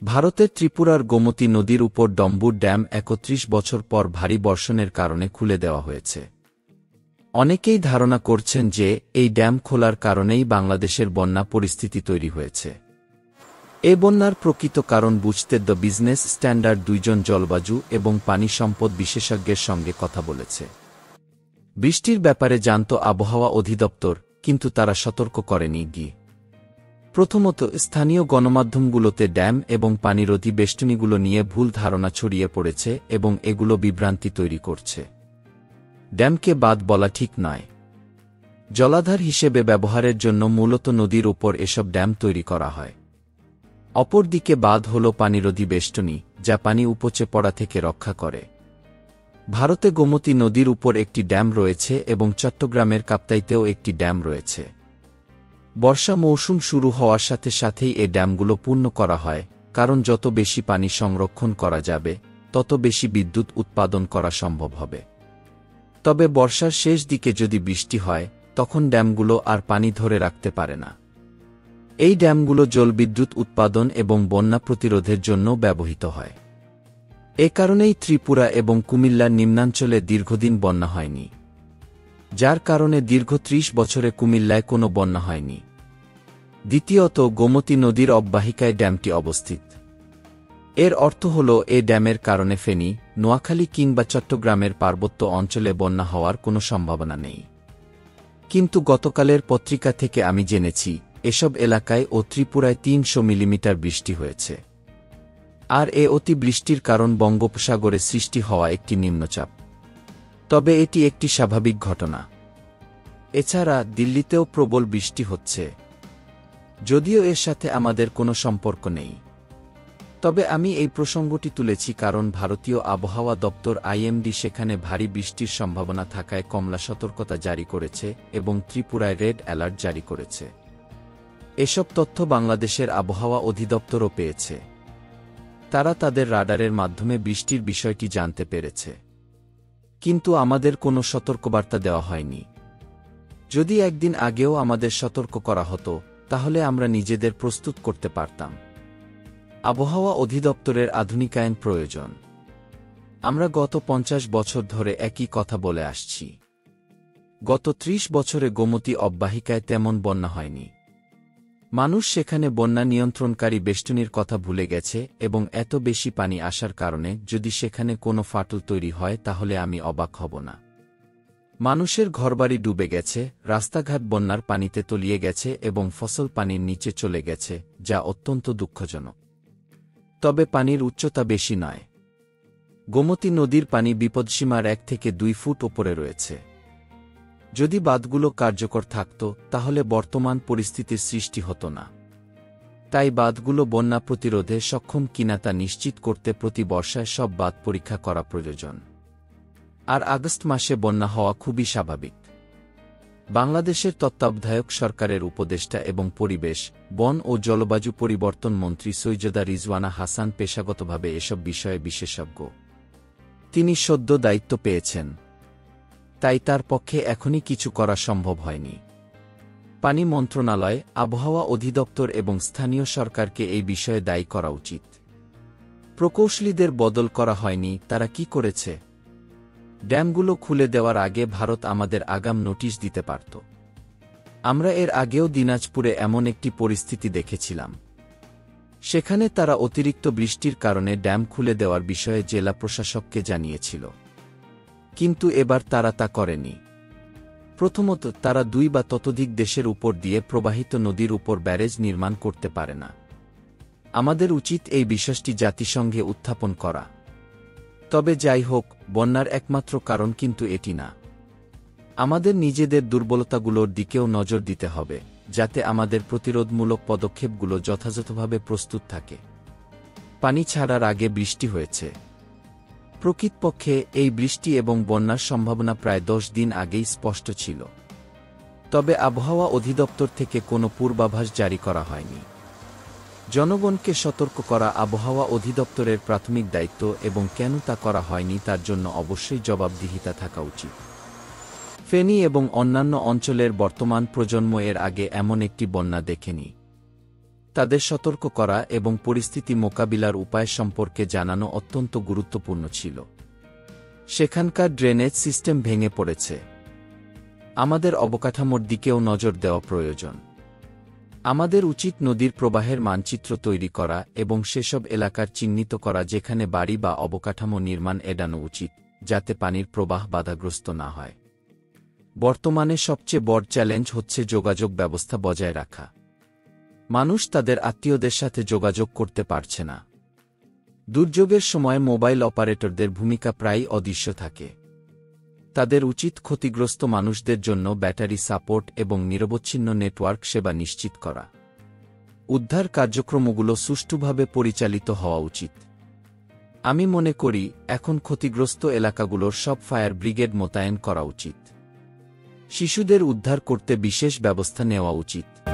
ভারতের ত্রিপুরার গোমতী নদীর উপর ডম্বুর ড্যাম ৩১ বছর পর ভারী বর্ষণের কারণে খুলে দেওয়া হয়েছে। অনেকেই ধারণা করছেন যে এই ড্যাম খোলার কারণেই বাংলাদেশের বন্যা পরিস্থিতি তৈরি হয়েছে। এ বন্যার প্রকৃত কারণ বুঝতে দ্য বিজনেস স্ট্যান্ডার্ড দুইজন জলবায়ু এবং পানি সম্পদ বিশেষজ্ঞের সঙ্গে কথা বলেছে। বৃষ্টির ব্যাপারে জানত আবহাওয়া অধিদপ্তর, কিন্তু তারা সতর্ক করেনি গি। প্রথমত, স্থানীয় গণমাধ্যমগুলোতে ড্যাম এবং পানিরোধী বেষ্টনীগুলো নিয়ে ভুল ধারণা ছড়িয়ে পড়েছে এবং এগুলো বিভ্রান্তি তৈরি করছে। ড্যামকে বাঁধ বলা ঠিক নয়। জলাধার হিসেবে ব্যবহারের জন্য মূলত নদীর উপর এসব ড্যাম তৈরি করা হয়। অপরদিকে বাঁধ হল পানিরোধী বেষ্টনী, যা পানি উপচে পড়া থেকে রক্ষা করে। ভারতে গোমতী নদীর উপর একটি ড্যাম রয়েছে এবং চট্টগ্রামের কাপ্তাইতেও একটি ড্যাম রয়েছে। বর্ষা মৌসুম শুরু হওয়ার সাথে সাথেই এ ড্যামগুলো পূর্ণ করা হয়, কারণ যত বেশি পানি সংরক্ষণ করা যাবে তত বেশি বিদ্যুৎ উৎপাদন করা সম্ভব হবে। তবে বর্ষার শেষ দিকে যদি বৃষ্টি হয়, তখন ড্যামগুলো আর পানি ধরে রাখতে পারে না। এই ড্যামগুলো জলবিদ্যুৎ উৎপাদন এবং বন্যা প্রতিরোধের জন্য ব্যবহৃত হয়। এ কারণেই ত্রিপুরা এবং কুমিল্লার নিম্নাঞ্চলে দীর্ঘদিন বন্যা হয়নি, যার কারণে দীর্ঘ ৩০ বছরে কুমিল্লায় কোনো বন্যা হয়নি। দ্বিতীয়ত, গোমতী নদীর অববাহিকায় ড্যামটি অবস্থিত। এর অর্থ হল এ ড্যামের কারণে ফেনী, নোয়াখালী কিংবা চট্টগ্রামের পার্বত্য অঞ্চলে বন্যা হওয়ার কোনো সম্ভাবনা নেই। কিন্তু গতকালের পত্রিকা থেকে আমি জেনেছি এসব এলাকায় ও ত্রিপুরায় ৩০০ মিলিমিটার বৃষ্টি হয়েছে। আর এ অতিবৃষ্টির কারণ বঙ্গোপসাগরে সৃষ্টি হওয়া একটি নিম্নচাপ। তবে এটি একটি স্বাভাবিক ঘটনা। এছাড়া দিল্লিতেও প্রবল বৃষ্টি হচ্ছে, যদিও এর সাথে আমাদের কোনো সম্পর্ক নেই। তবে আমি এই প্রসঙ্গটি তুলেছি কারণ ভারতীয় আবহাওয়া দপ্তর IMD সেখানে ভারী বৃষ্টির সম্ভাবনা থাকায় কমলা সতর্কতা জারি করেছে এবং ত্রিপুরায় রেড অ্যালার্ট জারি করেছে। এসব তথ্য বাংলাদেশের আবহাওয়া অধিদপ্তরও পেয়েছে। তারা তাদের রাডারের মাধ্যমে বৃষ্টির বিষয়টি জানতে পেরেছে, কিন্তু আমাদের কোনো সতর্কবার্তা দেওয়া হয়নি। যদি একদিন আগেও আমাদের সতর্ক করা হতো, তাহলে আমরা নিজেদের প্রস্তুত করতে পারতাম। আবহাওয়া অধিদপ্তরের আধুনিকায়ন প্রয়োজন। আমরা গত ৫০ বছর ধরে একই কথা বলে আসছি। গত ৩০ বছরে গোমতী অববাহিকায় তেমন বন্যা হয়নি। মানুষ সেখানে বন্যা নিয়ন্ত্রণকারী বেষ্টনীর কথা ভুলে গেছে এবং এত বেশি পানি আসার কারণে যদি সেখানে কোনো ফাটল তৈরি হয় তাহলে আমি অবাক হব না। মানুষের ঘরবাড়ি ডুবে গেছে, রাস্তাঘাট বন্যার পানিতে তলিয়ে গেছে এবং ফসল পানির নিচে চলে গেছে, যা অত্যন্ত দুঃখজনক। তবে পানির উচ্চতা বেশি নয়। গোমতী নদীর পানি বিপদসীমার ১ থেকে ২ ফুট ওপরে রয়েছে। যদি বাঁধগুলো কার্যকর থাকত, তাহলে বর্তমান পরিস্থিতির সৃষ্টি হতো না। তাই বাঁধগুলো বন্যা প্রতিরোধে সক্ষম কিনা তা নিশ্চিত করতে প্রতি বর্ষায় সব বাঁধ পরীক্ষা করা প্রয়োজন। আর আগস্ট মাসে বন্যা হওয়া খুবই স্বাভাবিক। বাংলাদেশের তত্ত্বাবধায়ক সরকারের উপদেষ্টা এবং পরিবেশ, বন ও জলবায়ু পরিবর্তন মন্ত্রী সৈয়দা রিজওয়ানা হাসান পেশাগতভাবে এসব বিষয়ে বিশেষজ্ঞ। তিনি সদ্য দায়িত্ব পেয়েছেন, তাই তার পক্ষে এখনই কিছু করা সম্ভব হয়নি। পানি মন্ত্রণালয়, আবহাওয়া অধিদপ্তর এবং স্থানীয় সরকারকে এই বিষয়ে দায়ী করা উচিত। প্রকৌশলীদের বদল করা হয়নি, তারা কি করেছে? ড্যামগুলো খুলে দেওয়ার আগে ভারত আমাদের আগাম নোটিশ দিতে পারত। আমরা এর আগেও দিনাজপুরে এমন একটি পরিস্থিতি দেখেছিলাম। সেখানে তারা অতিরিক্ত বৃষ্টির কারণে ড্যাম খুলে দেওয়ার বিষয়ে জেলা প্রশাসককে জানিয়েছিল, কিন্তু এবার তারা তা করেনি। প্রথমত, তারা ২ বা ততোধিক দেশের উপর দিয়ে প্রবাহিত নদীর উপর ব্যারেজ নির্মাণ করতে পারে না। আমাদের উচিত এই বিষয়টি জাতিসংঘে উত্থাপন করা। তবে যাই হোক, বন্যার একমাত্র কারণ কিন্তু এটি না। আমাদের নিজেদের দুর্বলতাগুলোর দিকেও নজর দিতে হবে, যাতে আমাদের প্রতিরোধমূলক পদক্ষেপগুলো যথাযথভাবে প্রস্তুত থাকে। পানি ছাড়ার আগে বৃষ্টি হয়েছে। প্রকৃতপক্ষে এই বৃষ্টি এবং বন্যার সম্ভাবনা প্রায় ১০ দিন আগেই স্পষ্ট ছিল। তবে আবহাওয়া অধিদপ্তর থেকে কোনো পূর্বাভাস জারি করা হয়নি। জনগণকে সতর্ক করা আবহাওয়া অধিদপ্তরের প্রাথমিক দায়িত্ব এবং কেন তা করা হয়নি তার জন্য অবশ্যই জবাবদিহিতা থাকা উচিত। ফেনী এবং অন্যান্য অঞ্চলের বর্তমান প্রজন্ম এর আগে এমন একটি বন্যা দেখেনি। তাদের সতর্ক করা এবং পরিস্থিতি মোকাবিলার উপায় সম্পর্কে জানানো অত্যন্ত গুরুত্বপূর্ণ ছিল। সেখানকার ড্রেনেজ সিস্টেম ভেঙে পড়েছে। আমাদের অবকাঠামোর দিকেও নজর দেওয়া প্রয়োজন। আমাদের উচিত নদীর প্রবাহের মানচিত্র তৈরি করা এবং সেসব এলাকার চিহ্নিত করা যেখানে বাড়ি বা অবকাঠামো নির্মাণ এড়ানো উচিত, যাতে পানির প্রবাহ বাধাগ্রস্ত না হয়। বর্তমানে সবচেয়ে বড় চ্যালেঞ্জ হচ্ছে যোগাযোগ ব্যবস্থা বজায় রাখা। মানুষ তাদের আত্মীয়দের সাথে যোগাযোগ করতে পারছে না। দুর্যোগের সময় মোবাইল অপারেটরদের ভূমিকা প্রায়ই অদৃশ্য থাকে। তাদের উচিত ক্ষতিগ্রস্ত মানুষদের জন্য ব্যাটারি সাপোর্ট এবং নিরবচ্ছিন্ন নেটওয়ার্ক সেবা নিশ্চিত করা। উদ্ধার কার্যক্রমগুলো সুষ্ঠুভাবে পরিচালিত হওয়া উচিত। আমি মনে করি এখন ক্ষতিগ্রস্ত এলাকাগুলোর সব ফায়ার ব্রিগেড মোতায়েন করা উচিত। শিশুদের উদ্ধার করতে বিশেষ ব্যবস্থা নেওয়া উচিত।